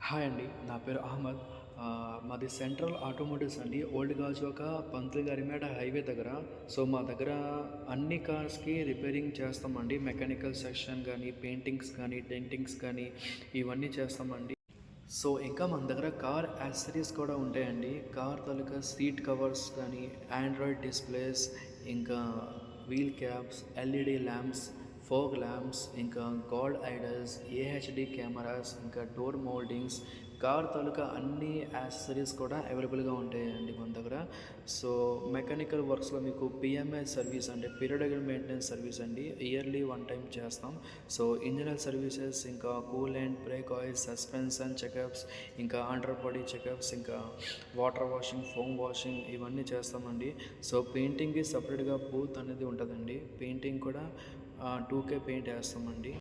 Hi అండి. నా పేరు అహ్మద్. మాది సెంట్రల్ ఆటోమోటివ్స్ అండి. ఓల్డ్ గాజువాక పంతులు గారిమేడ హైవే దగ్గర. సో, మా దగ్గర అన్ని కార్స్‌కి రిపేరింగ్ చేస్తామండి. మెకానికల్ సెక్షన్ గానీ, పెయింటింగ్స్ కానీ, డెంటింగ్స్ కానీ ఇవన్నీ చేస్తామండి. సో, ఇంకా మన దగ్గర కార్ యాక్సెసరీస్ కూడా ఉంటాయండి. కార్ తాలూకా సీట్ కవర్స్ కానీ, ఆండ్రాయిడ్ డిస్ప్లేస్, ఇంకా wheel caps, LED lamps, fog lamps, ఇంకా గాడ్ ఐడల్స్, ఏహెచ్‌డి కెమెరాస్, ఇంకా డోర్ మౌల్డింగ్స్, కార్ తాలూకా అన్ని యాక్సెసరీస్ కూడా అవైలబుల్‌గా ఉంటాయండి మన దగ్గర. సో, మెకానికల్ వర్క్స్‌లో మీకు పిఎంఏ సర్వీస్ అంటే పీరియాడికల్ మెయింటెనెన్స్ సర్వీస్ అండి. ఇయర్లీ వన్ టైం చేస్తాం. సో, ఇంజిన్ ఆయిల్ సర్వీసెస్, ఇంకా coolant, break oil, suspension checkups, ఇంకా అండర్బాడీ చెకప్స్, ఇంకా వాటర్ వాషింగ్, ఫోమ్ వాషింగ్ ఇవన్నీ చేస్తామండి. సో, పెయింటింగ్‌కి సపరేట్‌గా బూత్ అనేది ఉంటుందండి. పెయింటింగ్ కూడా 2K పెయింట్ వేస్తామండి.